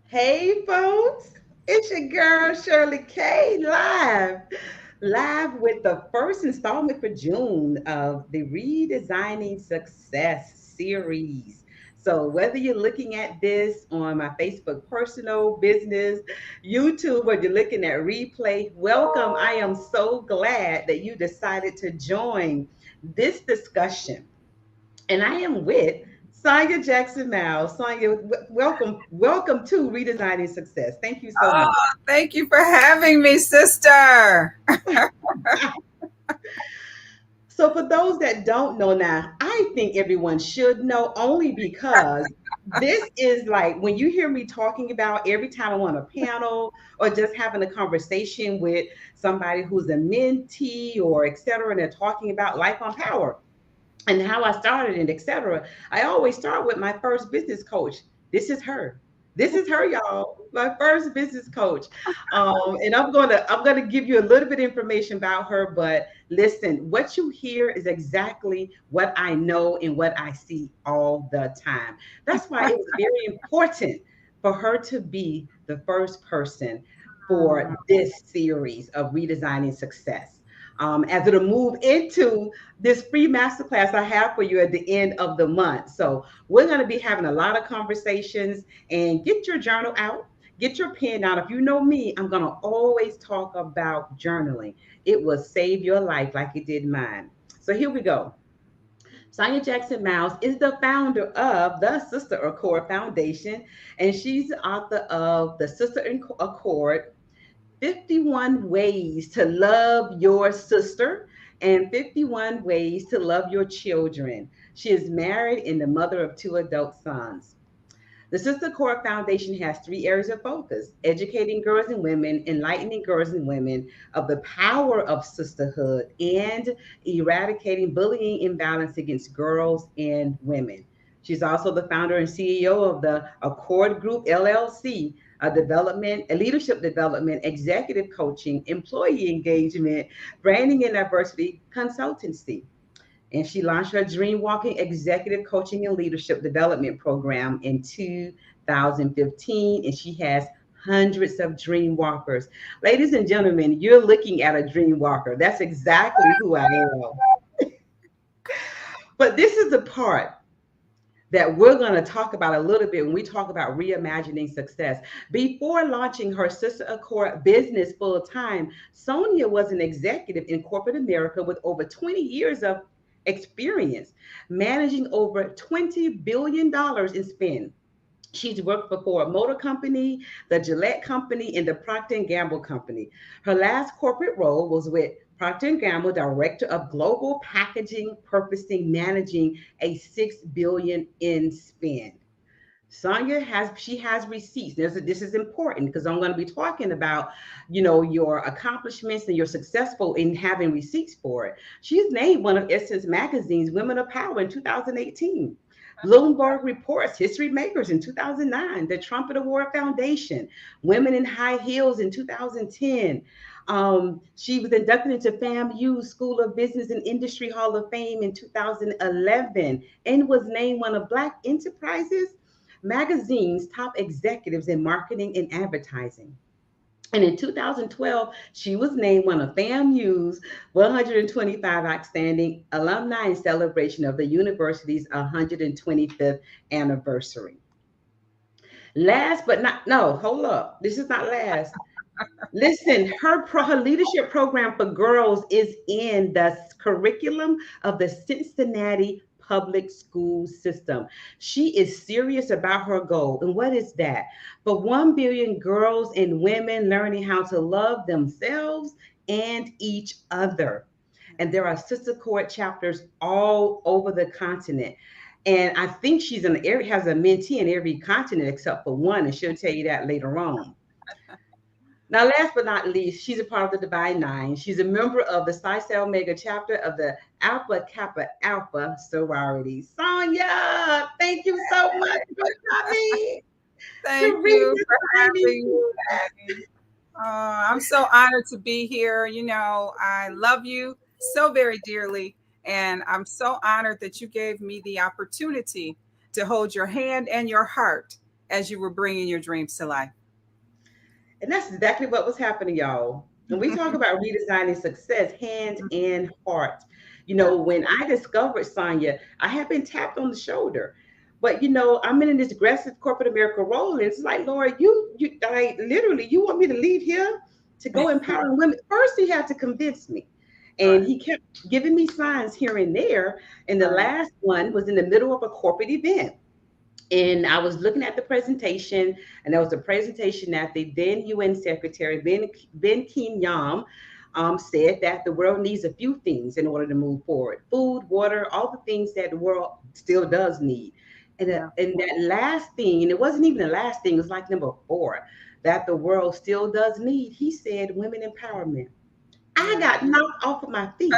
Hey, folks, it's your girl Shirley K live with the first installment for June of the Redesigning Success series. So, whether you're looking at this on my Facebook personal business, YouTube, or you're looking at replay, welcome. I am so glad that you decided to join this discussion, and I am with Sonia Jackson Myles. Sonia, welcome to Redesigning Success. Thank you so Oh, much. thank you for having me, sister. So, for those that don't know now, I think everyone should know only because this is like when you hear me talking about every time I'm on a panel or just having a conversation with somebody who's a mentee or et cetera, and they're talking about life on power and how I started and etc. I always start with my first business coach. This is her. This is her, y'all. My first business coach, and I'm gonna give you a little bit of information about her. But listen, what you hear is exactly what I know and what I see all the time. That's why it was very important for her to be the first person for this series of redesigning success. As it'll move into this free masterclass I have for you at the end of the month. So we're going to be having a lot of conversations, and get your journal out. Get your pen out. If you know me, I'm going to always talk about journaling. It will save your life like it did mine. So here we go. Sonia Jackson Myles is the founder of the Sister Accord Foundation, and she's the author of the Sister Accord 51 Ways to Love Your Sister and 51 Ways to Love Your Children. She is married and the mother of two adult sons. The Sister Core Foundation has three areas of focus: educating girls and women, enlightening girls and women of the power of sisterhood, and eradicating bullying imbalance against girls and women. She's also the founder and CEO of the Accord Group LLC, a leadership development, executive coaching, employee engagement, branding and diversity consultancy. And she launched her Dream Walking Executive Coaching and Leadership Development Program in 2015, and she has hundreds of dream walkers. Ladies and gentlemen, you're looking at a dream walker. That's exactly who I am. But this is the part that we're going to talk about a little bit when we talk about reimagining success. Before launching her Sister Accord business full time, Sonia was an executive in corporate America with over 20 years of experience managing over $20 billion in spend. She's worked for Ford Motor Company, the Gillette Company, and the Procter& Gamble Company. Her last corporate role was with Procter& Gamble, Director of Global Packaging, Purchasing, managing a $6 billion in spend. Sonia has receipts. This is important because I'm going to be talking about, your accomplishments and you're successful in having receipts for it. She's named one of Essence Magazine's Women of Power in 2018. Bloomberg Reports History Makers in 2009, the Trumpet Award Foundation, Women in High Heels in 2010. She was inducted into FAMU School of Business and Industry Hall of Fame in 2011 and was named one of Black Enterprises Magazine's top executives in marketing and advertising. And in 2012, she was named one of FAMU's 125 outstanding alumni in celebration of the university's 125th anniversary. Last but not, no, hold up. This is not last. Listen, her leadership program for girls is in the curriculum of the Cincinnati public school system. She is serious about her goal. And what is that? For 1 billion girls and women learning how to love themselves and each other. And there are sister court chapters all over the continent. And I think has a mentee in every continent except for one, and she'll tell you that later on. Now, last but not least, she's a part of the Divine Nine. She's a member of the Psi Psi Omega chapter of the Alpha Kappa Alpha sorority. Sonia, thank you so much for coming to Thank you for redesigning having success. me. I'm so honored to be here. I love you so very dearly, and I'm so honored that you gave me the opportunity to hold your hand and your heart as you were bringing your dreams to life? And that's exactly what was happening, y'all. When we talk about redesigning success, hand and heart. Yeah, When I discovered Sonia, I had been tapped on the shoulder. But I'm in this aggressive corporate America role, and it's like, Lord, you like literally, you want me to leave here to go empowering women? First, he had to convince me, and right, he kept giving me signs here and there. And the right, last one was in the middle of a corporate event, and I was looking at the presentation, and there was a presentation that the then UN Secretary Ben Kim Yam said that the world needs a few things in order to move forward: food, water, all the things that the world still does need. yeah, And that last thing, and it wasn't even the last thing; it was like number four that the world still does need. He said, "Women empowerment." I yeah, got knocked off of my feet.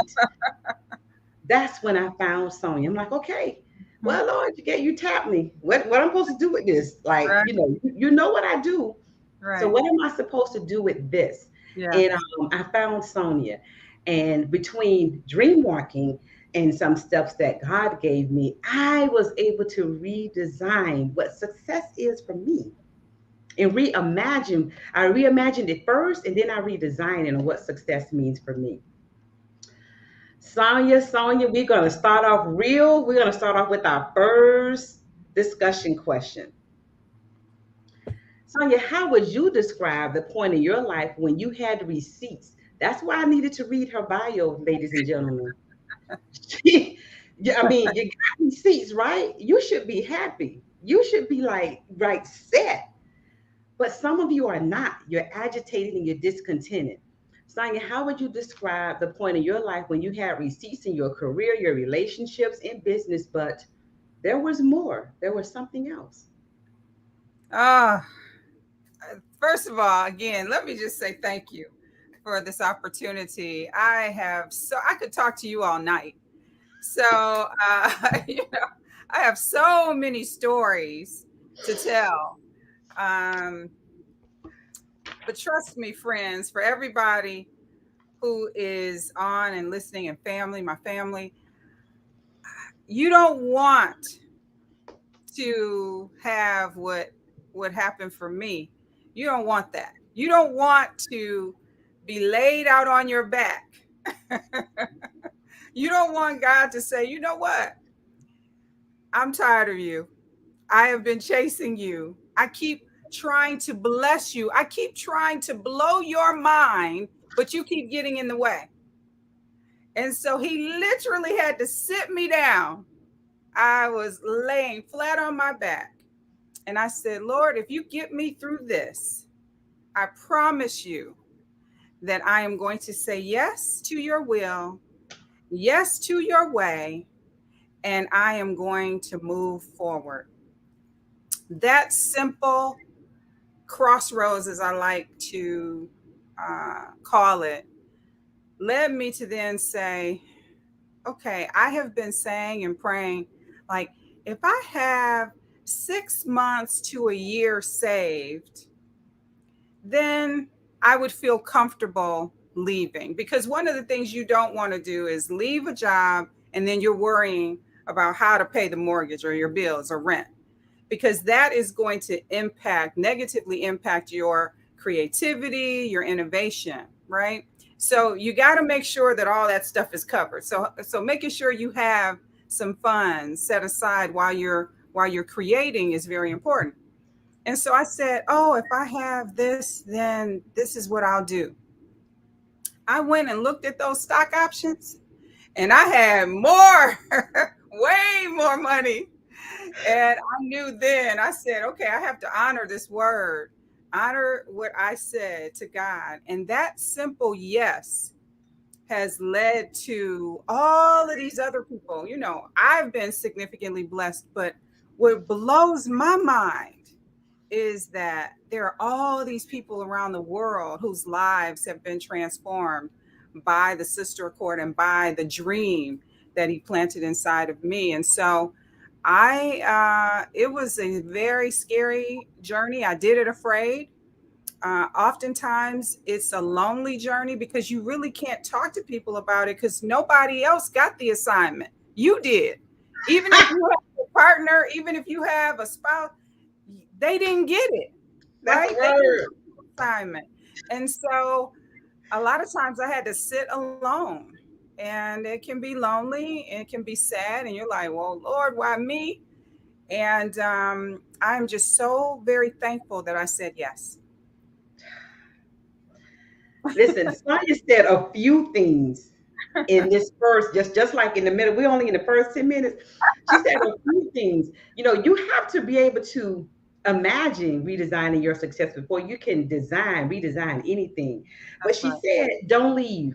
That's when I found Sonya. I'm like, okay, mhm, well, Lord, you tapped me. What I'm supposed to do with this? Like, right, you know what I do. So right, what am I supposed to do with this? yeah. And I found Sonia, and between dream walking and some steps that God gave me, I was able to redesign what success is for me and reimagine. I reimagined it first, and then I redesigned it on what success means for me. Sonia, we're going to start off real. We're going to start off with our first discussion question. Sonia, how would you describe the point in your life when you had receipts? That's why I needed to read her bio, ladies and gentlemen. Yeah, I mean, you got receipts, right? You should be happy. You should be like right set. But some of you are not. You're agitated and you're discontented. Sonia, how would you describe the point in your life when you had receipts in your career, your relationships, and business, but there was more? There was something else. Ah, first of all, again, let me just say thank you for this opportunity. I could talk to you all night. So, I have so many stories to tell. Um, but trust me, friends, for everybody who is on and listening, and family, my family, you don't want to have what happened for me. You don't want that. You don't want to be laid out on your back. You don't want God to say, you know what? I'm tired of you. I have been chasing you. I keep trying to bless you. I keep trying to blow your mind, but you keep getting in the way. And so he literally had to sit me down. I was laying flat on my back. And I said, Lord, if you get me through this, I promise you that I am going to say yes to your will, yes to your way, and I am going to move forward. That simple crossroads, as I like to call it, led me to then say, okay, I have been saying and praying, like, if I have 6 months to a year saved, then I would feel comfortable leaving. Because one of the things you don't want to do is leave a job and then you're worrying about how to pay the mortgage or your bills or rent, because that is going to negatively impact your creativity, your innovation, right? So you got to make sure that all that stuff is covered. So making sure you have some funds set aside while you're creating is very important. And so I said, oh, if I have this, then this is what I'll do. I went and looked at those stock options and I had more, way more money. And I knew then, I said, okay, I have to honor this word, honor what I said to God. And that simple yes has led to all of these other people. I've been significantly blessed, but what blows my mind is that there are all these people around the world whose lives have been transformed by the sister accord and by the dream that he planted inside of me. And so it was a very scary journey. I did it afraid. Oftentimes it's a lonely journey because you really can't talk to people about it because nobody else got the assignment. You did. Even if you have a partner, even if you have a spouse, they didn't get it, That's a right? They didn't word. get the assignment. And so a lot of times I had to sit alone, and it can be lonely, and it can be sad, and you're like, well, Lord, why me? And I'm just so very thankful that I said yes. Listen, Sonia said a few things in this first, just like in the middle. We're only in the first 10 minutes. She said a few things. You know, you have to be able to imagine redesigning your success before you can redesign anything. But That's she right. said, don't leave.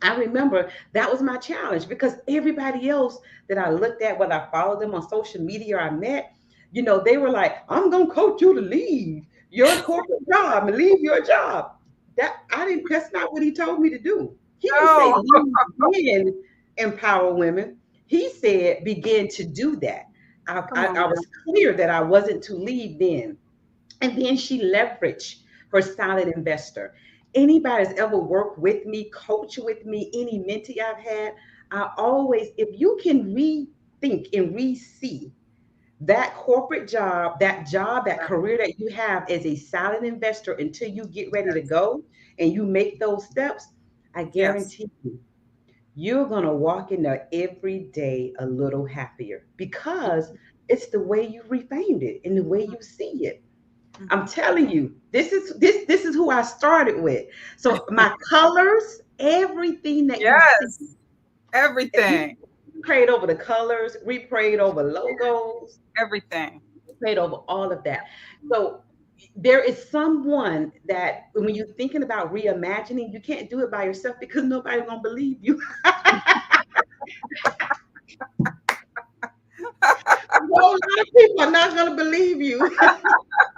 I remember that was my challenge because everybody else that I looked at, whether I followed them on social media or I met, you know, they were like, I'm gonna coach you to leave your corporate job and leave your job. That I didn't that's not what he told me to do. He didn't say Oh, leave and empower women. He said begin to do that. I, come I, on I now. was clear that I wasn't to leave then. And then she leveraged her silent investor. Anybody that's ever worked with me, coach with me, any mentee I've had, I always, if you can rethink and re-see that corporate job, that career that you have as a silent investor until you get ready to Yes. go and you make those steps, I Yes. guarantee you, you're going to walk in there every day a little happier because it's the way you reframed it and the way you see it. I'm Mhm. telling you, this is who I started with. So my colors, everything that you see, Yes. and Everything. we prayed over the colors, we prayed over logos, Everything. we prayed over all of that. So there is someone that when you're thinking about reimagining, you can't do it by yourself because nobody's gonna believe you. A whole lot of people are not gonna believe you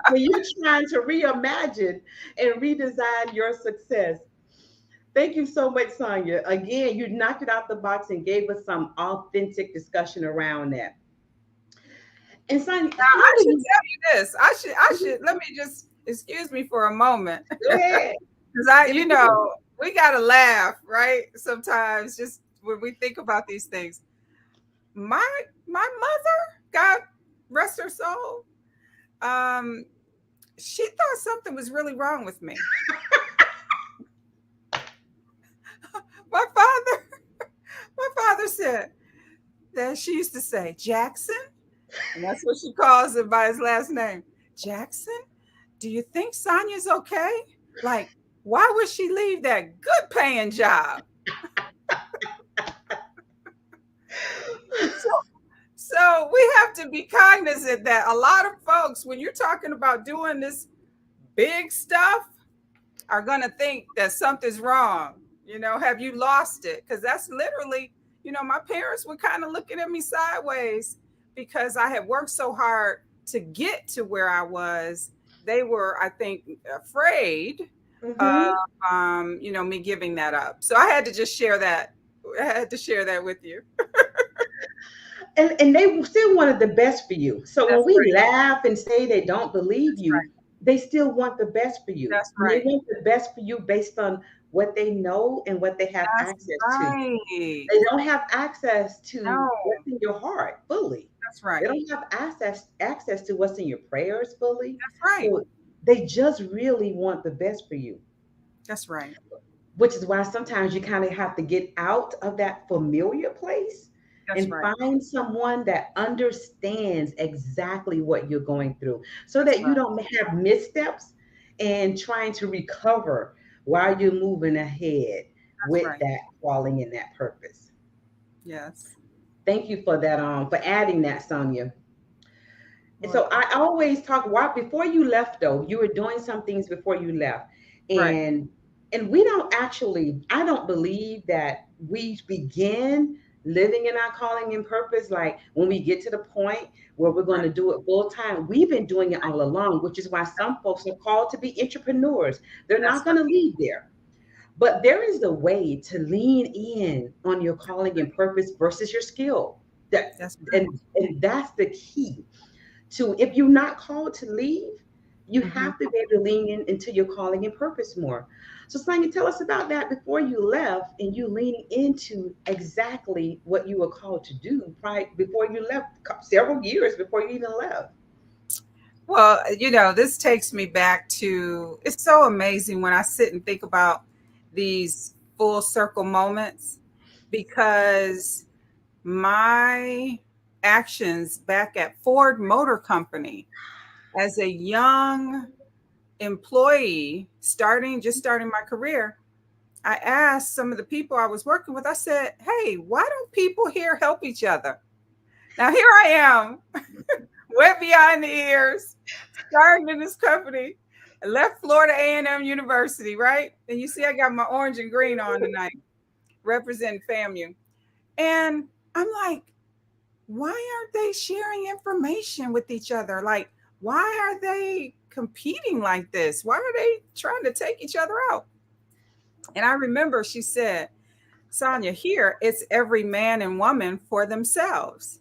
when you're trying to reimagine and redesign your success. Thank you so much, Sonia. Again, you knocked it out the box and gave us some authentic discussion around that. And Sonia, Now how I do should you tell you this. I should let me just excuse me for a moment. go ahead? Because I, Give it to me. we gotta laugh, right? Sometimes just when we think about these things. My my mother, God rest her soul, um, she thought something was really wrong with me. My father, my father said that she used to say, Jackson, and that's what she calls him by his last name. Jackson, do you think Sonia's okay? Like, why would she leave that good paying job? So, so we have to be cognizant that a lot of folks, when you're talking about doing this big stuff, are going to think that something's wrong. Have you lost it? Because that's literally, my parents were kind of looking at me sideways because I had worked so hard to get to where I was. They were, I think, afraid of, Hmm. me giving that up. So I had to just share that. I had to share that with you. And they still wanted the best for you. So when That's we right. laugh and say they don't believe That's you, right. they still want the best for you. That's And they right. want the best for you based on what they know and what they have That's access to. right. They don't have access to No, what's in your heart fully. that's They right. don't have access to what's in your prayers fully. That's right. So they just really want the best for you, That's right. which is why sometimes you kind of have to get out of that familiar place That's and right. find someone that understands exactly what you're going through so That's that you right. don't have missteps and trying to recover while you're moving ahead That's with right. that calling and that purpose. Yes. Thank you for that, for adding that, Sonia. And Lord. so I always talk why before you left though, you were doing some things before you left. Right. And we don't actually, I don't believe that we begin living in our calling and purpose like when we get to the point where we're going Right. to do it full time. We've been doing it all along, which is why some folks are called to be entrepreneurs. They're That's not going right. to leave there. But there is a way to lean in on your calling and purpose versus your skill. That That's right. and that's the key to if you're not called to leave, you Hmm. have to be able to lean in into your calling and purpose more. So Sonia, tell us about that before you left and you leaning into exactly what you were called to do right before you left several years before you even left. Well, this takes me back to, it's so amazing when I sit and think about these full circle moments, because my actions back at Ford Motor Company as a young employee, starting my career, I asked some of the people I was working with, I said, hey, why don't people here help each other? Now here I am, wet behind the ears, starting in this company. I left Florida A&M University, right? And you see I got my orange and green on tonight, representing FAMU. And I'm like, why aren't they sharing information with each other? Like, why are they competing like this? Why are they trying to take each other out? And I remember she said, Sonia, here it's every man and woman for themselves.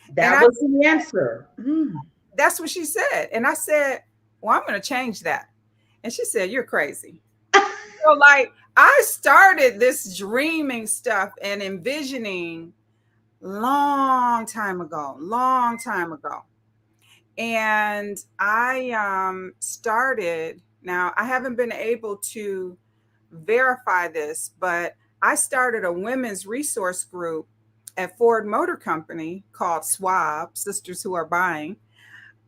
And That was the answer. that's what she said. And I said, well, I'm going to change that. And she said, you're crazy. So, like, I started this dreaming stuff and envisioning long time ago. And I started, now I haven't been able to verify this, but I started a women's resource group at Ford Motor Company called SWAB, Sisters Who Are Buying.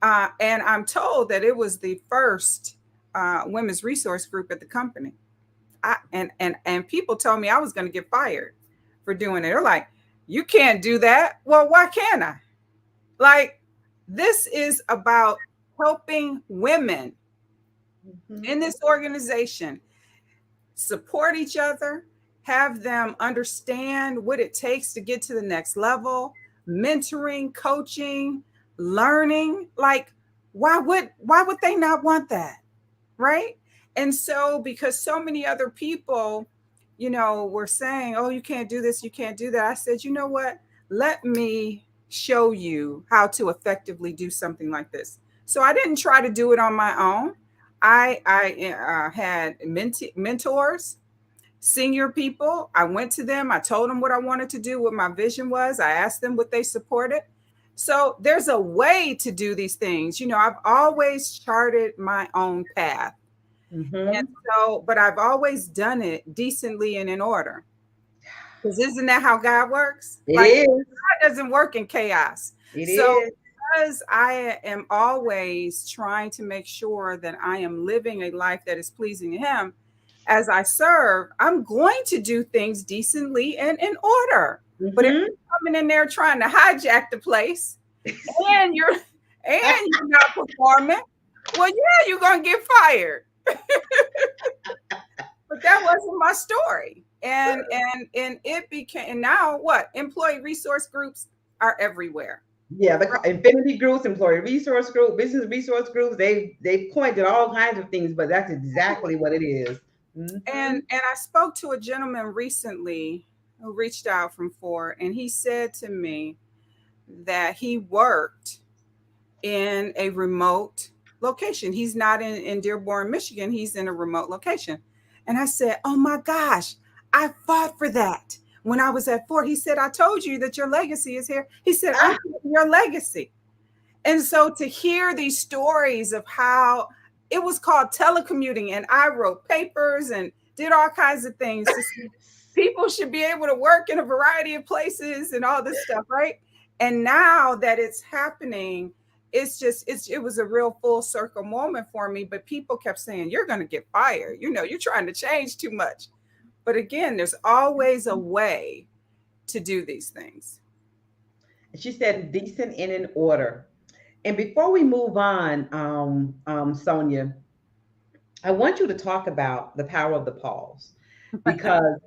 And I'm told that it was the first women's resource group at the company. And people told me I was going to get fired for doing it. They're like, you can't do that. Well, why can't I? Like, this is about helping women in this organization support each other, have them understand what it takes to get to the next level, mentoring, coaching, learning. Like, why would they not want that? Right? And so, because so many other people, were saying, oh, you can't do this, you can't do that, I said, you know what? Let me show you how to effectively do something like this. So I didn't try to do it on my own. I had mentors, senior people. I went to them. I told them what I wanted to do, what my vision was. I asked them what they supported. So there's a way to do these things. I've always charted my own path. And so, but I've always done it decently and in order. Because isn't that how God works? It Like, is. God doesn't work in chaos. It So is. because I am always trying to make sure that I am living a life that is pleasing to Him as I serve, I'm going to do things decently and in order. But if you're coming in there trying to hijack the place and you're not performing, well, yeah, you're gonna get fired. But that wasn't my story. And it became, and now what? Employee resource groups are everywhere. Yeah, the infinity groups, employee resource group, business resource groups, they pointed all kinds of things, but that's exactly what it is. And I spoke to a gentleman recently who reached out from Ford, and he said to me that he worked in a remote location. He's not in Dearborn, Michigan. He's in a remote location. And I said, oh my gosh, I fought for that when I was at Ford. He said, I told you that your legacy is here. He said, I'm your legacy. And so to hear these stories of how it was called telecommuting, and I wrote papers and did all kinds of things to see people should be able to work in a variety of places and all this stuff, right? And now that it's happening, it was a real full circle moment for me. But people kept saying, you're going to get fired. You're trying to change too much. But again, there's always a way to do these things. She said decent and in order. And before we move on, Sonia, I want you to talk about the power of the pause, because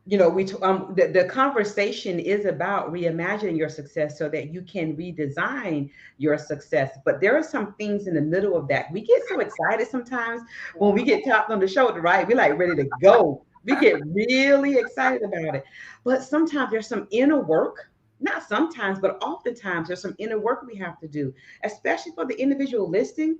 the conversation is about reimagining your success so that you can redesign your success. But there are some things in the middle of that. We get so excited sometimes when we get tapped on the shoulder, right? We're like ready to go. We get really excited about it. But sometimes there's some inner work. Not sometimes, but oftentimes there's some inner work we have to do, especially for the individual listening,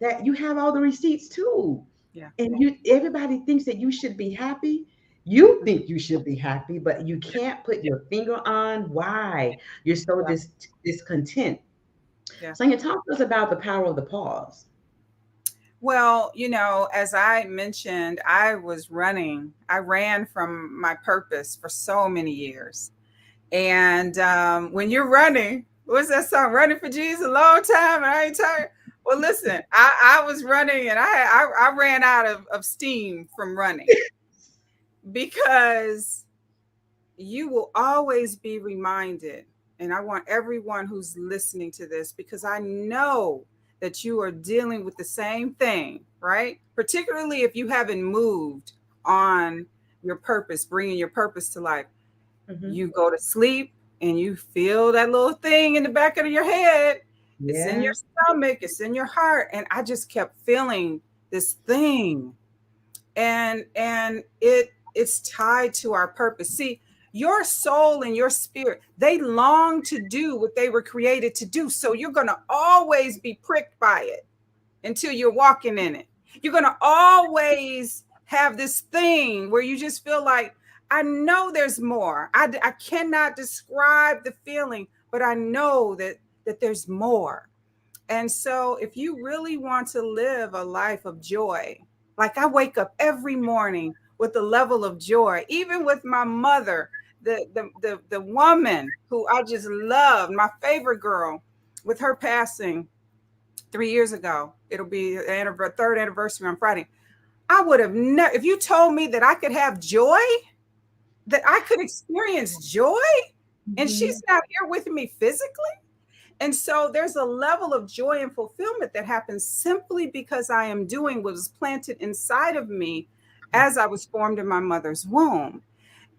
that you have all the receipts too. Yeah. And everybody thinks that you should be happy. You think you should be happy, but you can't put your finger on why you're so discontent. Yeah. Sonia, talk to us about the power of the pause. Well, as I mentioned, I ran from my purpose for so many years. And when you're running, what's that song? Running for Jesus a long time and I ain't tired. Well, listen, I was running and I ran out of steam from running because you will always be reminded. And I want everyone who's listening to this, because I know that you are dealing with the same thing, right? Particularly if you haven't moved on your purpose, bringing your purpose to life. Hmm. You go to sleep and you feel that little thing in the back of your head. It's in Yeah. your stomach, it's in your heart. And I just kept feeling this thing. And it's tied to our purpose. See, your soul and your spirit, they long to do what they were created to do. So you're going to always be pricked by it until you're walking in it. You're going to always have this thing where you just feel like, I know there's more. I cannot describe the feeling, but I know that there's more. And so, if you really want to live a life of joy, like I wake up every morning with a level of joy, even with my mother, the woman who I just loved, my favorite girl, with her passing 3 years ago. It'll be the third anniversary on Friday. I would have never, if you told me that I could have joy, that I could experience joy, and Hmm. she's not here with me physically. And so there's a level of joy and fulfillment that happens simply because I am doing what was planted inside of me as I was formed in my mother's womb.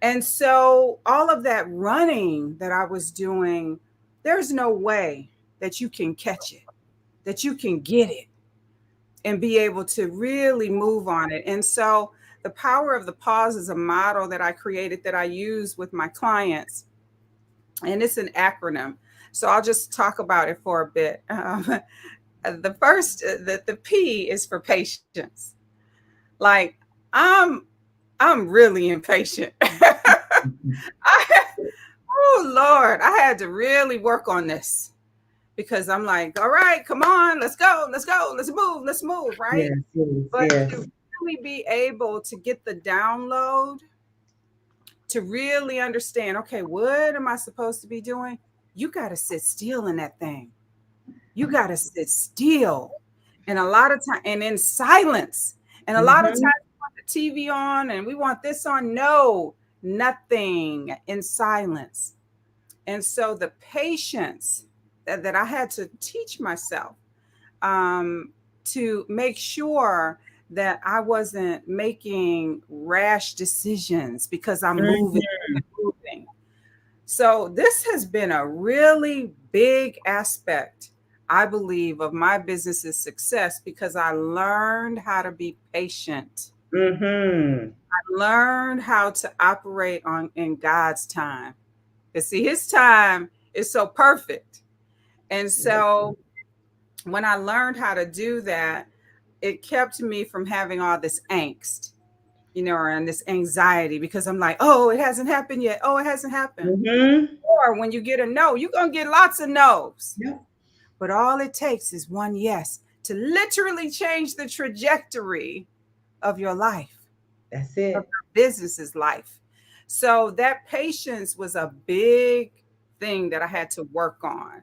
And so all of that running that I was doing, there's no way that you can catch it, that you can get it and be able to really move on it. And so the power of the pause is a model that I created that I use with my clients, and it's an acronym. So I'll just talk about it for a bit. The first, the P is for patience. Like I'm, I'm really impatient. Oh Lord, I had to really work on this because I'm like, all right, come on, let's go, let's move, right? Yes, yes, But to yes. really be able to get the download, to really understand, okay, what am I supposed to be doing? You got to sit still in that thing. You got to sit still. And a lot of time, and in silence. And a lot of times, Hmm. we want the TV on and we want this on. No, nothing, in silence. And so the patience that I had to teach myself, um, to make sure that I wasn't making rash decisions because I'm moving, moving. So this has been a really big aspect, I believe, of my business's success because I learned how to be patient. Hmm. I learned how to operate on in God's time. And see, his time is so perfect. And so when I learned how to do that, it kept me from having all this angst, and this anxiety because I'm like, oh, it hasn't happened yet. Oh, it hasn't happened. Hmm. Or when you get a no, you're going to get lots of no's. Yep, But all it takes is one yes to literally change the trajectory of your life, that's of it. your business's life. So that patience was a big thing that I had to work on.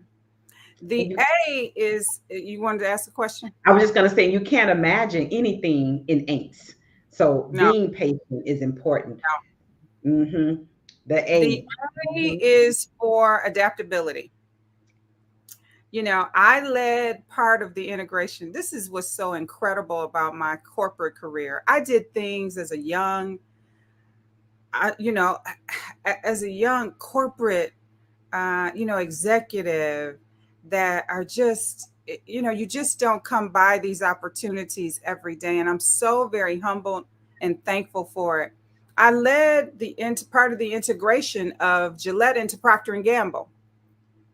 And The you, A is, you wanted to ask a question? I was just gonna say you can't imagine anything in angst. So No. being patient is important. Hmm. The The A. A Mhm. is for adaptability. I led part of the integration. This is what's so incredible about my corporate career. I did things as a young, I, you know, as a young corporate, executive, that are just, you just don't come by these opportunities every day. And I'm so very humbled and thankful for it. I led part of the integration of Gillette into Procter and Gamble,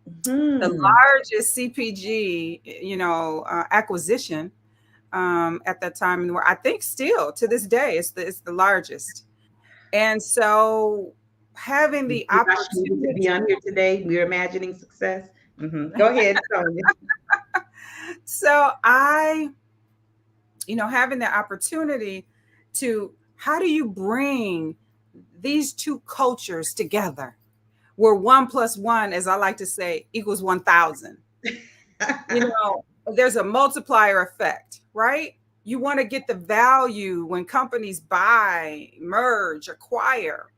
the Hmm. largest CPG, acquisition, at that time, and I think still to this day, it's the largest. And so having the You guys needed to be opportunity, on here today. We're imagining success. Go ahead, Sonia. So having the opportunity to, how do you bring these two cultures together where 1 + 1, as I like to say, equals 1,000? There's a multiplier effect, right? You want to get the value when companies buy, merge, acquire.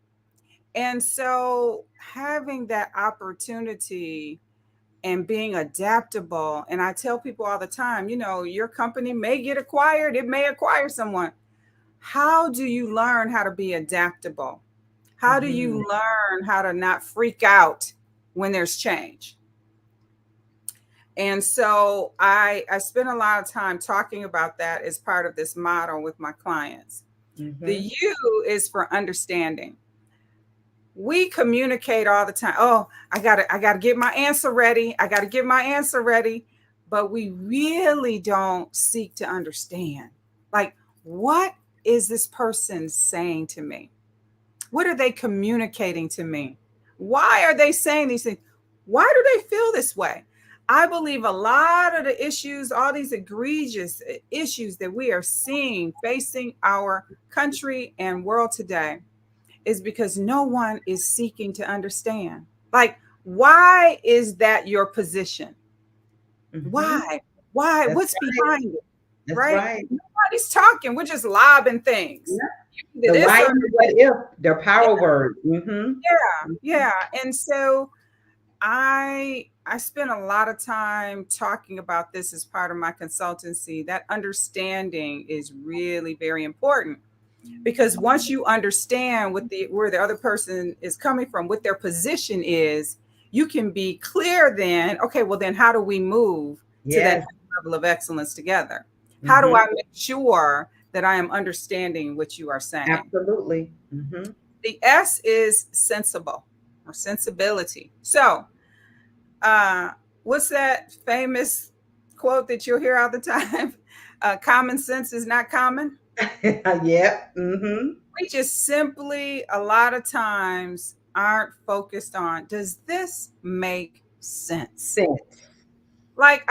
And so having that opportunity and being adaptable. And I tell people all the time, your company may get acquired, it may acquire someone. How do you learn how to be adaptable? How do you learn how to not freak out when there's change? And so I spend a lot of time talking about that as part of this model with my clients. The U is for understanding. We communicate all the time. Oh, I gotta get my answer ready. I gotta get my answer ready. But we really don't seek to understand. Like, what is this person saying to me? What are they communicating to me? Why are they saying these things? Why do they feel this way? I believe a lot of the issues, all these egregious issues that we are seeing facing our country and world today, is because no one is seeking to understand. Like, why is that your position? Why? Why? That's What's right. behind it? That's Right? right. Nobody's talking. We're just lobbing things. The This why or and the what if, their power yeah, word. yeah. And so I spent a lot of time talking about this as part of my consultancy. That understanding is really very important, because once you understand where the other person is coming from, what their position is, you can be clear then, okay, well then how do we move to that Yes. level of excellence together? How do I make sure that I am understanding what you are saying? Absolutely. The S is sensible or sensibility. So what's that famous quote that you'll hear all the time? Common sense is not common. Yep. We just simply, a lot of times, aren't focused on, does this make sense? Sense. Like,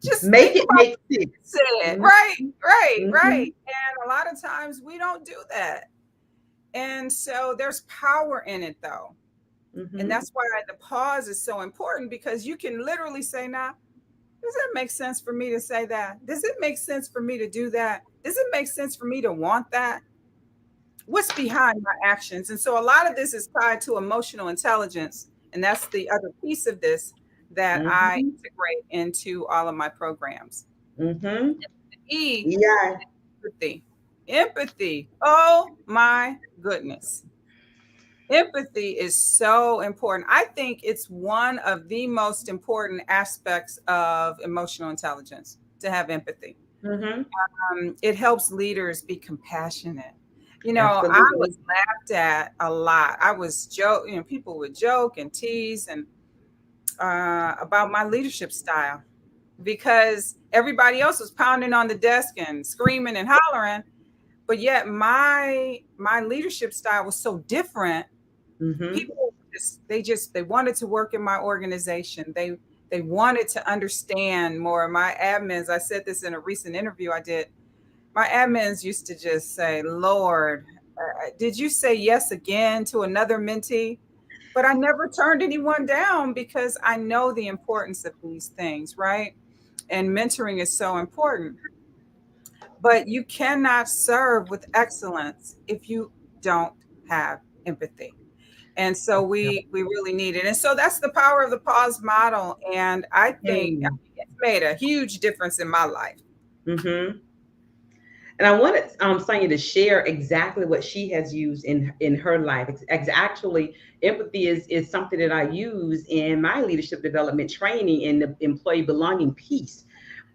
just Make think it about make sense. what you said. Mhm. Right. Mhm. And a lot of times we don't do that. And so there's power in it, though. And Mhm. that's why the pause is so important, because you can literally say, now, does it make sense for me to say that? Does it make sense for me to do that? Does it make sense for me to want that? What's behind my actions? And so a lot of this is tied to emotional intelligence. And that's the other piece of this that I Mhm. integrate into all of my programs. Mhm. E, Yeah. empathy. Empathy. Oh my goodness. Empathy is so important. I think it's one of the most important aspects of emotional intelligence, to have empathy. Mhm. It helps leaders be compassionate. I was Absolutely. laughed at a lot. I was people would joke and tease and about my leadership style, because everybody else was pounding on the desk and screaming and hollering, but yet my leadership style was so different. Mhm. People they wanted to work in my organization. They wanted to understand more. My admins, I said this in a recent interview I did, my admins used to just say, Lord, did you say yes again to another mentee? But I never turned anyone down, because I know the importance of these things, right? And mentoring is so important. But you cannot serve with excellence if you don't have empathy. And so we really need it. And so that's the power of the pause model. And I think Mhm. it's made a huge difference in my life. Mhm. And I wanted Sonia to share exactly what she has used in her life. Actually, empathy is something that I use in my leadership development training in the employee belonging piece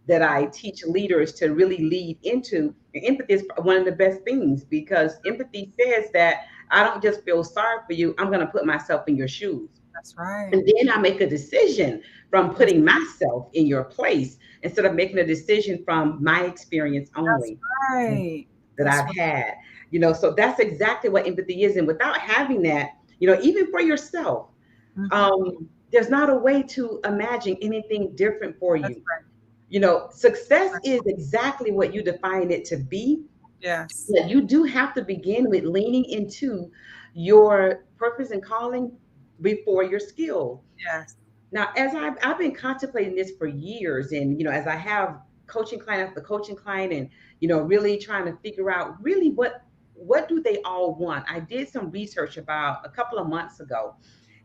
that I teach leaders to really lead into. And empathy is one of the best things, because empathy says that I don't just feel sorry for you, I'm going to put myself in your shoes. That's right. And then I make a decision from That's, putting myself in your place, instead of making a decision from my experience that's only right. that That's I've right. had. So that's exactly what empathy is. And without having that, even for yourself, Mhm. um, There's not a way to imagine anything different for That's you. right. Success Right. is exactly what you define it to be. Yes. But you do have to begin with leaning into your purpose and calling before your skill. Yes. Now, as I've been contemplating this for years, and as I have coaching client after coaching client, and really trying to figure out really what do they all want. I did some research about a couple of months ago,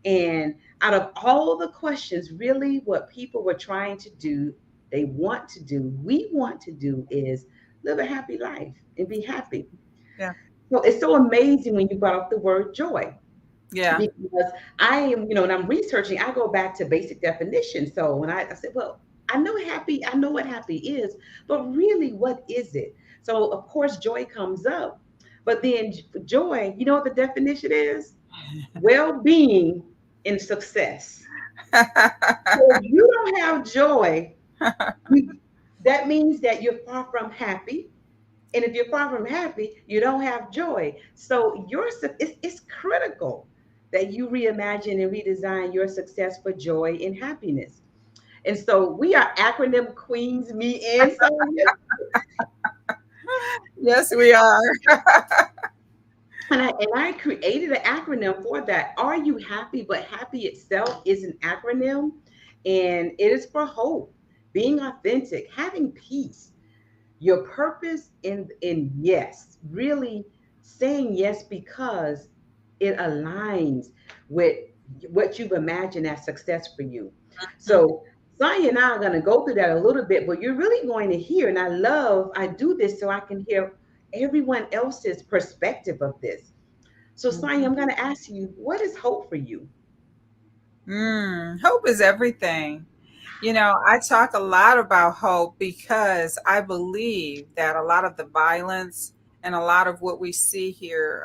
and out of all the questions, really what people were trying to do, we want to do is live a happy life and be happy. Yeah. So it's so amazing when you brought up the word joy, Yeah. because I am, when I'm researching, I go back to basic definition. So when I said, well, I know what happy is, but really, what is it? So of course, joy comes up, but then joy, you know what the definition is? Well-being and success. So if you don't have joy, you, that means that you're far from happy. And if you're far from happy, you don't have joy. So it's critical that you reimagine and redesign your success for joy and happiness. And so we are acronym queens, me and Sonia. Yes, we are. And I created an acronym for that. Are you happy? But happy itself is an acronym, and it is for hope, being authentic, having peace, your purpose, in yes, really saying yes because it aligns with what you've imagined as success for you. So Sonia and I are going to go through that a little bit, but you're really going to hear, and I do this so I can hear everyone else's perspective of this. So Sonia, Mhm. I'm going to ask you, what is hope for you? Hope is everything. I talk a lot about hope because I believe that a lot of the violence and a lot of what we see here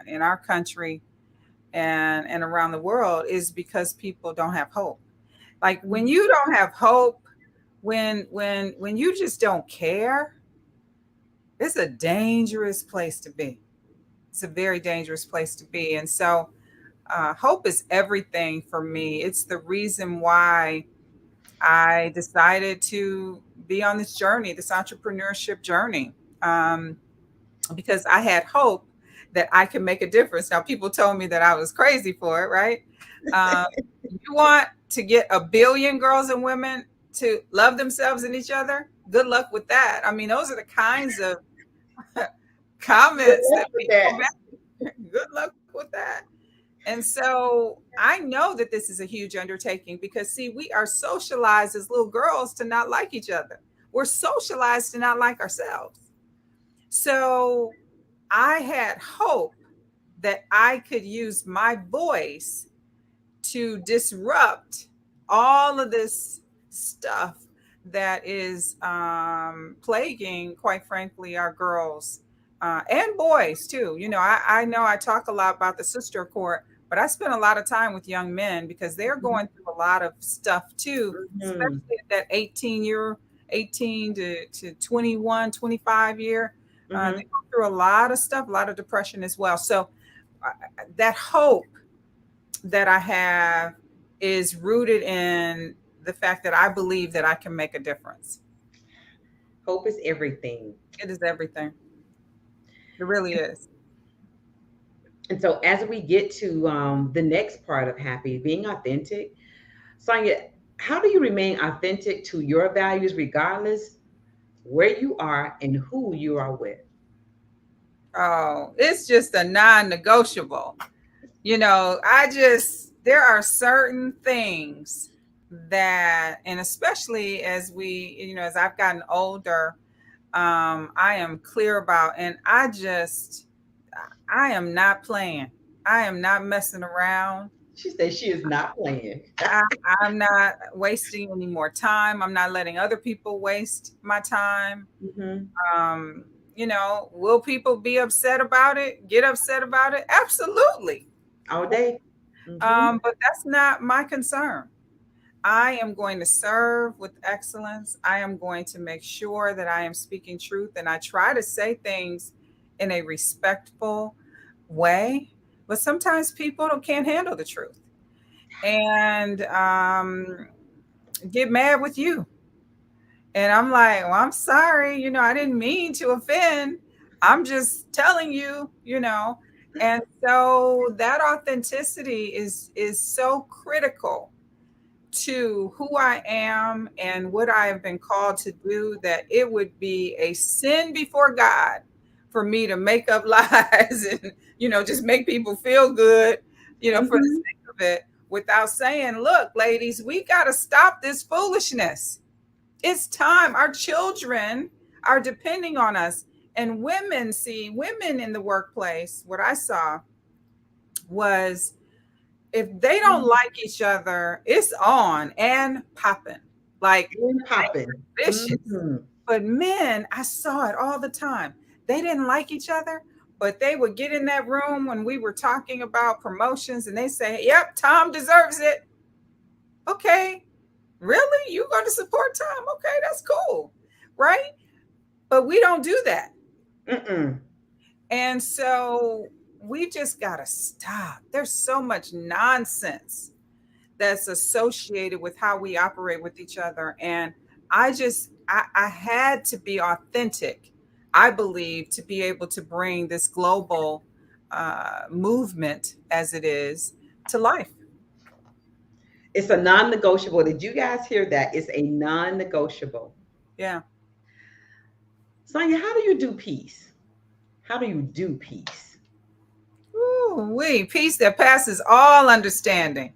in our country and around the world is because people don't have hope. Like when you don't have hope, when you just don't care, it's a dangerous place to be. It's a very dangerous place to be. And so hope is everything for me. It's the reason why I decided to be on this journey, this entrepreneurship journey, um, because I had hope that I could make a difference. Now, people told me that I was crazy for it, right? Um, you want to get 1 billion girls and women to love themselves and each other? Good luck with that. I mean, those are the kinds of Good comments luck that with people that. make. Good luck with that. And so I know that this is a huge undertaking because, see, we are socialized as little girls to not like each other. We're socialized to not like ourselves. So I had hope that I could use my voice to disrupt all of this stuff that is plaguing, quite frankly, our girls and boys too. I know I talk a lot about the sister court, but I spend a lot of time with young men because they're going through a lot of stuff too, Mhm. especially at that 18 to 21, 25 year. They Mhm. go through a lot of stuff, a lot of depression as well. So that hope that I have is rooted in the fact that I believe that I can make a difference. Hope is everything. It is everything. It really is. And so, as we get to the next part of happy, being authentic, Sonia, how do you remain authentic to your values regardless where you are and who you are with? Oh, it's just a non negotiable. There are certain things that, and especially as I've gotten older, I am clear about, and I am not playing. I am not messing around. She said she is not playing. I, I'm not wasting any more time. I'm not letting other people waste my time. Hmm. Um, will people be upset about it? Get upset about it? Absolutely. All day. Hmm. But that's not my concern. I am going to serve with excellence. I am going to make sure that I am speaking truth and I try to say things in a respectful way. But sometimes people can't handle the truth. and get mad with you. And I'm like, well, I'm sorry, I didn't mean to offend. I'm just telling you, And so that authenticity is so critical to who I am and what I have been called to do, that it would be a sin before God for me to make up lies and, just make people feel good, for the Mm-hmm. sake of it, without saying, look, ladies, we got to stop this foolishness. It's time. Our children are depending on us. And women, see, women in the workplace, what I saw was, if they don't like each other, it's on and popping. Like And they popping. were vicious. Mm-hmm. But men, I saw it all the time. They didn't like each other, but they would get in that room when we were talking about promotions and they say, yep, Tom deserves it. Okay, really? You going to support Tom? Okay, that's cool. Right? But we don't do that. Mm-mm. And so we just got to stop. There's so much nonsense that's associated with how we operate with each other. And I had to be authentic, I believe, to be able to bring this global movement, as it is, to life. It's a non-negotiable. Did you guys hear that? It's a non-negotiable. Yeah. Sonia, how do you do peace? How do you do peace? Ooh, peace that passes all understanding.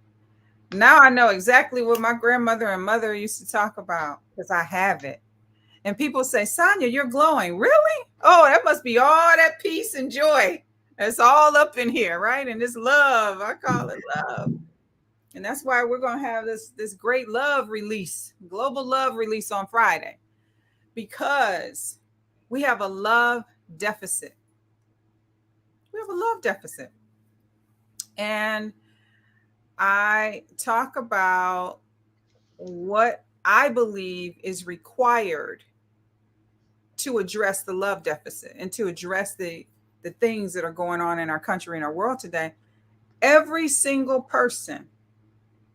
Now I know exactly what my grandmother and mother used to talk about, because I have it. And people say, Sonia, you're glowing. Really? Oh, that must be all that peace and joy. That's all up in here, right? And this love, I call it love. And that's why we're going to have this great love release, global love release on Friday, because we have a love deficit. We have a love deficit. And I talk about what I believe is required to address the love deficit and to address the things that are going on in our country and our world today. Every single person,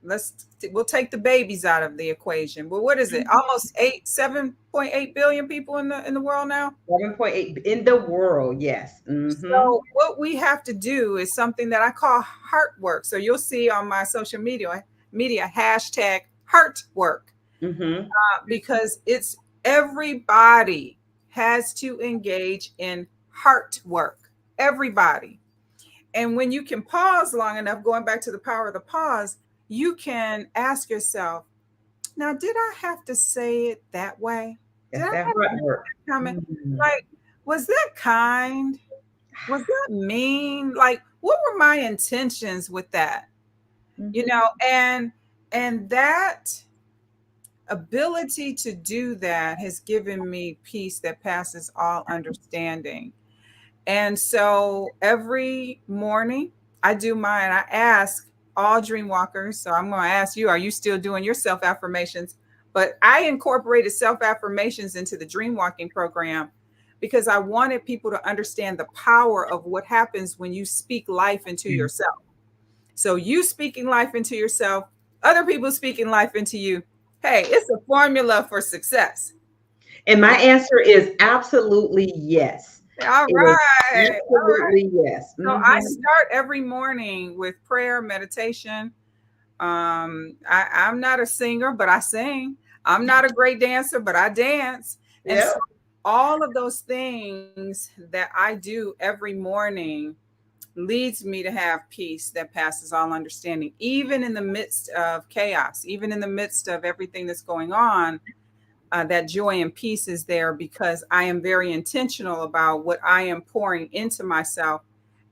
let's we'll take the babies out of the equation. But what is it? Almost 7.8 billion people in the world now. 7.8 in the world, yes. Mm-hmm. So what we have to do is something that I call heart work. So you'll see on my social media hashtag heart work, Mm-hmm. because it's everybody has to engage in heart work. Everybody. And when you can pause long enough, going back to the power of the pause, you can ask yourself, now, did I have to say it that way? Did I That's have that to heart make work. that comment? Mm-hmm. Like, was that kind? Was that mean? Like, what were my intentions with that? You Mm-hmm. know, and that ability to do that has given me peace that passes all understanding. And so every morning I do mine. I ask all dream walkers. So I'm going to ask you, are you still doing your self affirmations? But I incorporated self affirmations into the dream walking program because I wanted people to understand the power of what happens when you speak life into yourself. So you speaking life into yourself, other people speaking life into you. Hey, it's a formula for success. And my answer is absolutely yes. All It is right. All right. absolutely yes. So I Mm-hmm. start every morning with prayer, meditation. I'm not a singer, but I sing. I'm not a great dancer, but I dance. And so Yep. all of those things that I do every morning leads me to have peace that passes all understanding, even in the midst of chaos, even in the midst of everything that's going on. That joy and peace is there because I am very intentional about what I am pouring into myself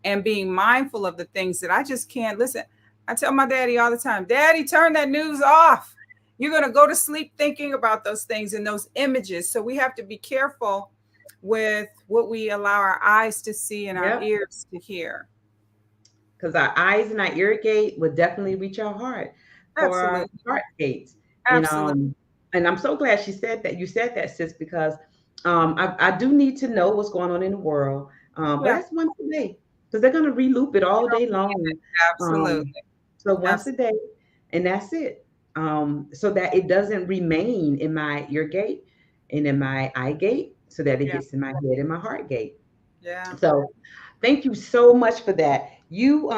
and being mindful of the things that I just can't listen. I tell my daddy all the time, Daddy, turn that news off. You're going to go to sleep thinking about those things and those images. So we have to be careful with what we allow our eyes to see and our Yep. ears to hear. Because our eyes and our ear gate would definitely reach our heart for our Absolutely. heart gates. And Absolutely. and I'm so glad she said that. You said that, sis, because I do need to know what's going on in the world. But Yeah. that's once a day because they're gonna reloop it all day long. Um, Absolutely. so once a Absolutely. day. and that's it. So that it doesn't remain in my ear gate and in my eye gate, so that it Yeah. gets in my head and my heart gate. Yeah. So thank you so much for that. You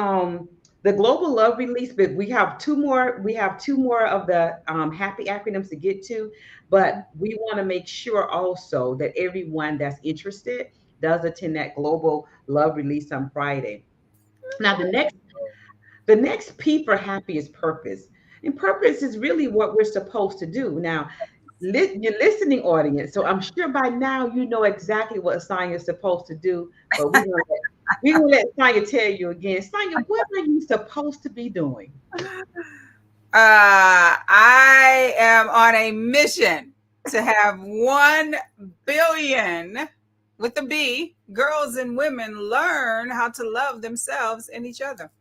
the global love release, but we have two more of the happy acronyms to get to, but we want to make sure also that everyone that's interested does attend that global love release on Friday. Now the next P for happy is purpose. And purpose is really what we're supposed to do. Now, your listening audience, so I'm sure by now you know exactly what Sonia is supposed to do, but we're gonna let Sonia tell you again. Sonia, what are you supposed to be doing? I am on a mission to have 1 billion with a B girls and women learn how to love themselves and each other.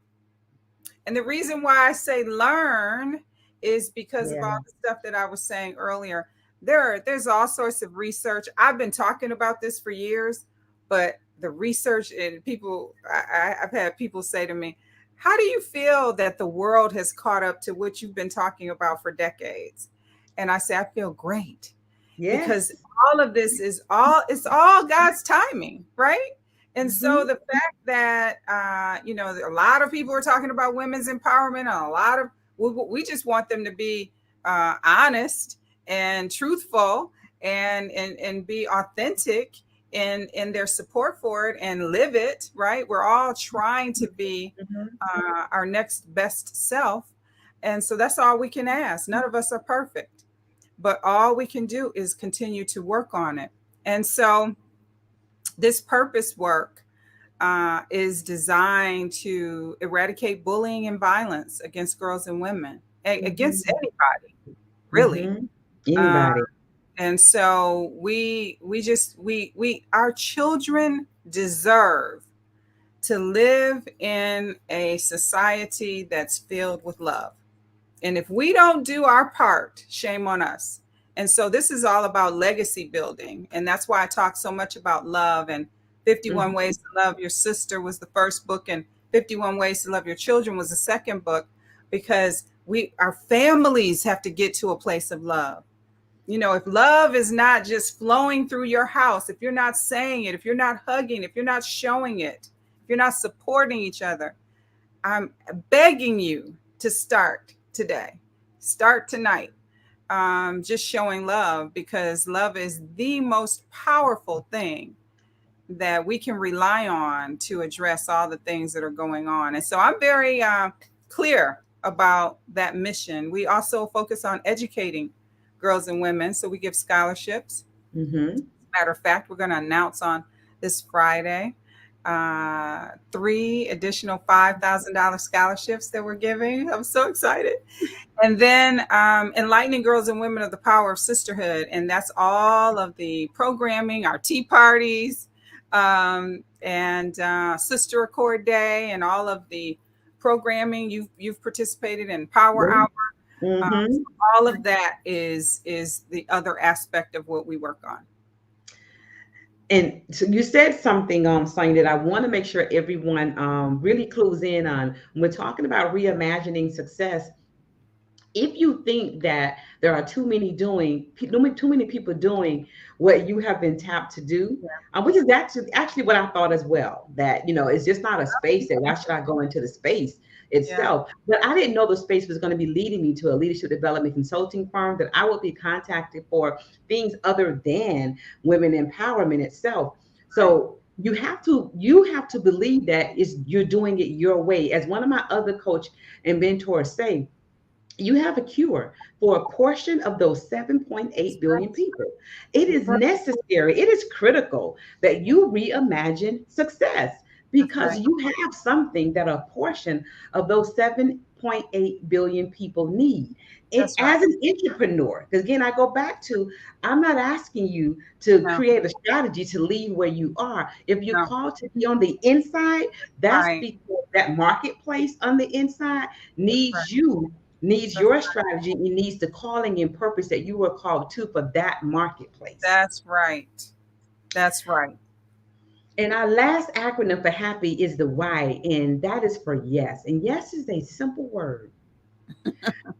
And the reason why I say learn is because of all Yeah. the stuff that I was saying earlier. There's all sorts of research. I've been talking about this for years, but the research and people, I've had people say to me, how do you feel that the world has caught up to what you've been talking about for decades? And I say, I feel great because Yes. all of this is all, it's all God's timing, right? And so Mm-hmm. the fact that a lot of people are talking about women's empowerment, and a lot of we just want them to be honest and truthful and be authentic in their support for it and live it, right? We're all trying to be Mm-hmm. our next best self, and so that's all we can ask. None of us are perfect, but all we can do is continue to work on it. And so this purpose work is designed to eradicate bullying and violence against girls and women, against Mm-hmm. anybody, really. Mm-hmm. Uh, Anybody. and so we our children deserve to live in a society that's filled with love. And if we don't do our part, shame on us. And so this is all about legacy building. And that's why I talk so much about love. And 51 Mm-hmm. Ways to Love Your Sister was the first book, and 51 Ways to Love Your Children was the second book, because our families have to get to a place of love. If love is not just flowing through your house, if you're not saying it, if you're not hugging, if you're not showing it, if you're not supporting each other, I'm begging you to start today. Start tonight. Just showing love, because love is the most powerful thing that we can rely on to address all the things that are going on. And so I'm very clear about that mission. We also focus on educating girls and women. So we give scholarships. Mm-hmm. Matter of fact, we're going to announce on this Friday 3 additional $5,000 scholarships that we're giving. I'm so excited. And then enlightening girls and women of the power of sisterhood. And that's all of the programming, our tea parties, and Sister Accord Day, and all of the programming you've participated in, Power Hour. So Mm-hmm. all of that is the other aspect of what we work on. And so you said something, Sonia, that I want to make sure everyone really clues in on. When we're talking about reimagining success, if you think that there are too many people doing what you have been tapped to do, which is actually what I thought as well, that it's just not a space, that why should I go into the space Yeah, itself? But I didn't know the space was going to be leading me to a leadership development consulting firm, that I would be contacted for things other than women empowerment itself. right. So you have to believe that you're doing it your way. As one of my other coach and mentors say, you have a cure for a portion of those 7.8 billion people. It is Right. necessary, it is critical that you reimagine success, That's because right. you have something that a portion of those 7.8 billion people need. And That's right. as an entrepreneur, because again, I go back to, I'm not asking you to No, create a strategy to leave where you are. If you're no. called to be on the inside, that's Right. because that marketplace on the inside That's right. needs That's, your strategy. It needs the calling and purpose that you were called to for that marketplace. that's right. That's right. And our last acronym for happy is the Y, and that is for yes. And yes is a simple word.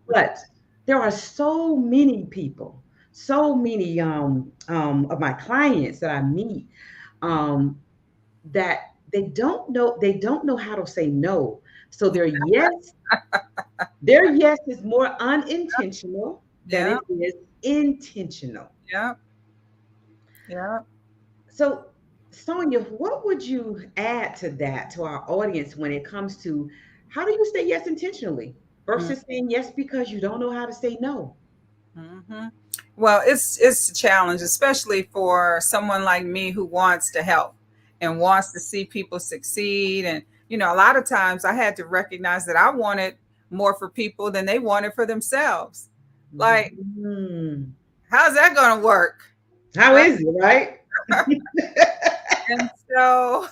But there are so many people, so many of my clients that I meet, um, that they don't know how to say no. So their yes is more unintentional than Yeah. it is intentional. Yeah. Yeah. So, Sonia, what would you add to that to our audience when it comes to how do you say yes intentionally versus saying yes because you don't know how to say no? Mm-hmm. Well, it's a challenge, especially for someone like me who wants to help and wants to see people succeed. And a lot of times I had to recognize that I wanted more for people than they wanted for themselves. Like, Mhm. how's that going to work? How Right? is it, right? And so,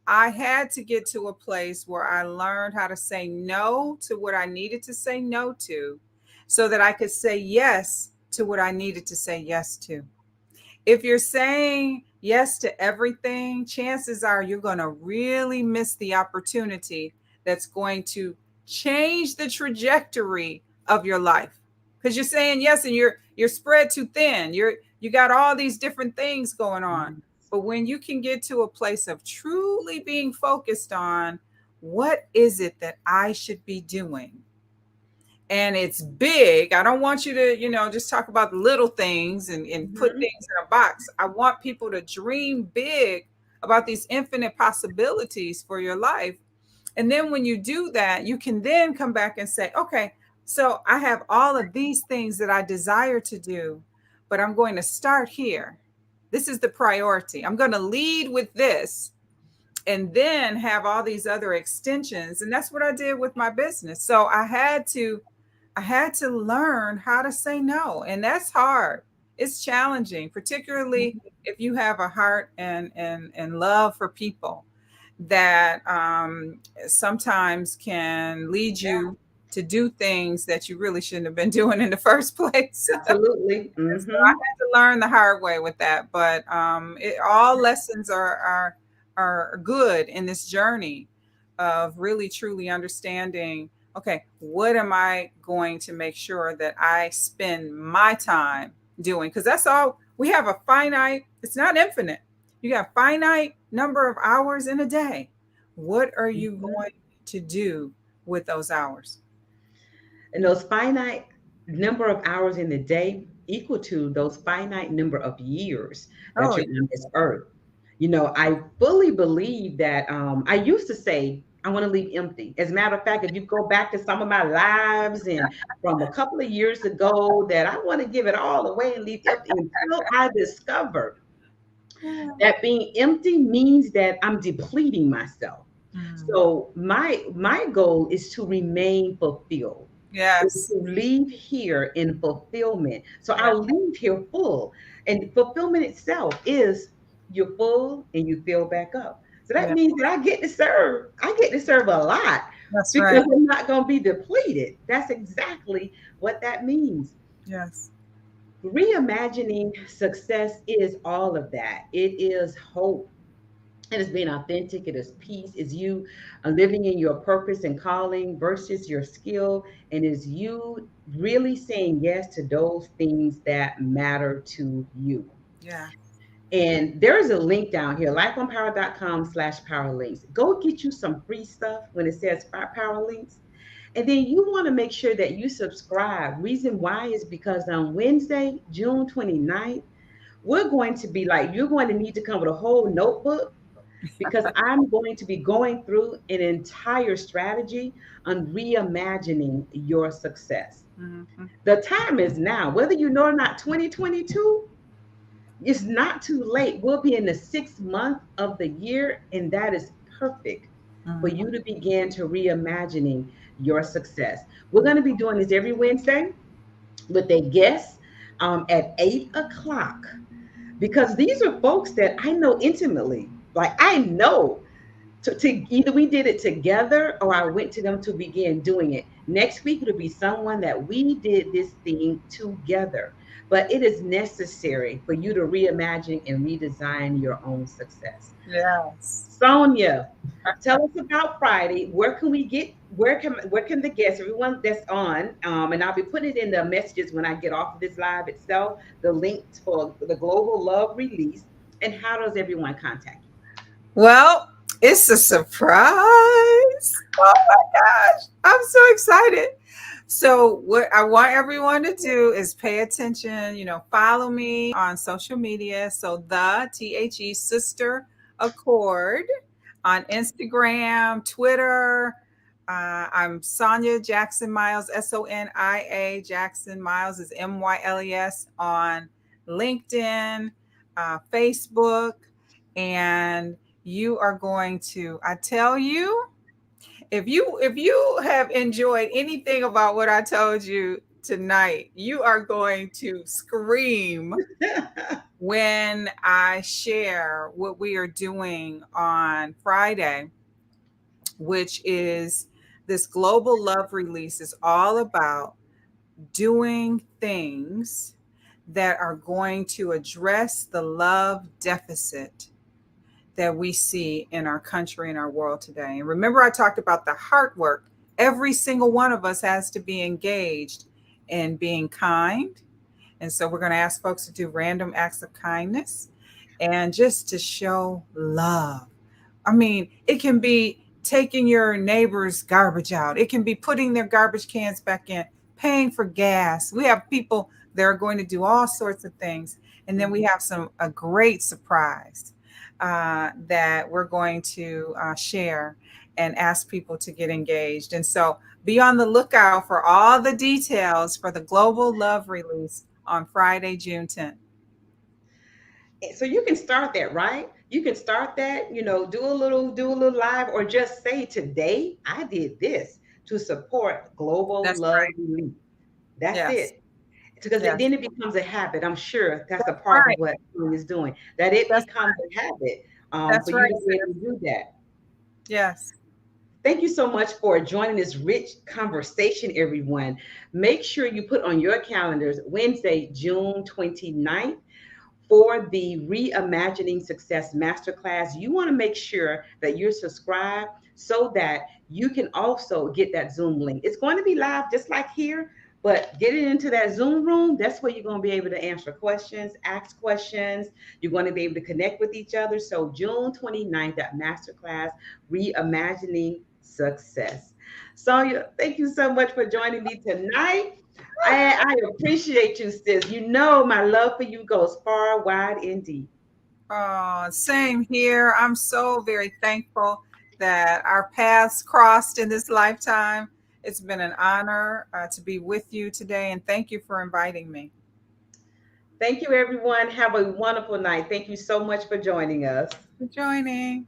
I had to get to a place where I learned how to say no to what I needed to say no to, so that I could say yes to what I needed to say yes to. If you're saying yes to everything, chances are you're going to really miss the opportunity that's going to change the trajectory of your life. Because you're saying yes and you're spread too thin. You got all these different things going on. But when you can get to a place of truly being focused on what is it that I should be doing, and it's big. I don't want you to, just talk about the little things and put Mhm. things in a box. I want people to dream big about these infinite possibilities for your life. And then when you do that, you can then come back and say, okay, so I have all of these things that I desire to do, but I'm going to start here. This is the priority. I'm going to lead with this and then have all these other extensions. And that's what I did with my business. So I had to learn how to say no, and that's hard. It's challenging, particularly if you have a heart and love for people that sometimes can lead Yeah, you to do things that you really shouldn't have been doing in the first place. absolutely. So I Hmm. had to learn the hard way with that, but all lessons are good in this journey of really truly understanding. Okay, what am I going to make sure that I spend my time doing? Because that's all we have, a finite. It's not infinite. You got a finite number of hours in a day. What are you Hmm. going to do with those hours? And those finite number of hours in the day equal to those finite number of years that Oh, you're on this earth. I fully believe that I used to say I want to leave empty. As a matter of fact, if you go back to some of my lives and from a couple of years ago, that I want to give it all away and leave empty until I discovered yeah. that being empty means that I'm depleting myself. Mm. So my goal is to remain fulfilled, is Yes. to leave here in fulfillment. So Yeah. I'll leave here full. And fulfillment itself is you're full and you fill back up. So that Yeah. means that I get to serve. I get to serve a lot That's right. because I'm not going to be depleted. That's exactly what that means. Yes. Reimagining success is all of that. It is hope. It is being authentic. It is peace. It's you living in your purpose and calling versus your skill. And is you really saying yes to those things that matter to you. Yeah. And there's a link down here, lifeonpower.com/power links. Go get you some free stuff when it says power links. And then you want to make sure that you subscribe. Reason why is because on Wednesday, June 29th, we're going to be like, you're going to need to come with a whole notebook because I'm going to be going through an entire strategy on reimagining your success. Hmm. The time is now, whether you know or not, 2022, it's not too late. We'll be in the 6th month of the year, and that is perfect for Hmm. you to begin to reimagining your success. We're going to be doing this every Wednesday with a guest at 8 o'clock because these are folks that I know intimately. Like I know to either we did it together or I went to them to begin doing it. Next week it'll be someone that we did this thing together. but it is necessary for you to reimagine and redesign your own success. Yes. Sonia, tell us about Friday. Where can we get? Where can the guests, everyone that's on, and I'll be putting it in the messages when I get off of this live itself, the links for the Global Love Release, and how does everyone contact you? Well, it's a surprise. Oh my gosh. I'm so excited. So, what I want everyone to do is pay attention, follow me on social media. So, the Sister Accord on Instagram, Twitter. I'm Sonia Jackson Myles, Sonia Jackson Myles is Myles on LinkedIn, Facebook, and you are going to, I tell you, if you have enjoyed anything about what I told you tonight, you are going to scream when I share what we are doing on Friday, which is this global love release is all about doing things that are going to address the love deficit that we see in our country and our world today. And remember, I talked about the heart work. Every single one of us has to be engaged in being kind. And so we're going to ask folks to do random acts of kindness and just to show love. I mean, it can be taking your neighbor's garbage out. It can be putting their garbage cans back in, paying for gas. We have people that are going to do all sorts of things. And then we have a great surprise that we're going to share and ask people to get engaged. And so be on the lookout for all the details for the Global Love Release on Friday, June 10th. So you can start that, right? You can start that, do a little live, or just say, today I did this to support Global That's Love right. Relief. That's Yes. it. Because Yes. then it becomes a habit. I'm sure that's a That's part of right. what Zoom is doing, that it That's becomes a habit, that's for you right, to be able sis. to do that. Yes. Thank you so much for joining this rich conversation, everyone. Make sure you put on your calendars Wednesday, June 29th, for the Reimagining Success Masterclass. You want to make sure that you're subscribed so that you can also get that Zoom link. It's going to be live just like here, but get it into that Zoom room. That's where you're going to be able to answer questions, ask questions. You're going to be able to connect with each other. So June 29th, that masterclass, Reimagining Success. Sonia, thank you so much for joining me tonight. I appreciate you, sis. You know my love for you goes far, wide, and deep. Same here. I'm so very thankful that our paths crossed in this lifetime. It's been an honor to be with you today, and thank you for inviting me. Thank you, everyone. Have a wonderful night. Thank you so much for joining us. For joining.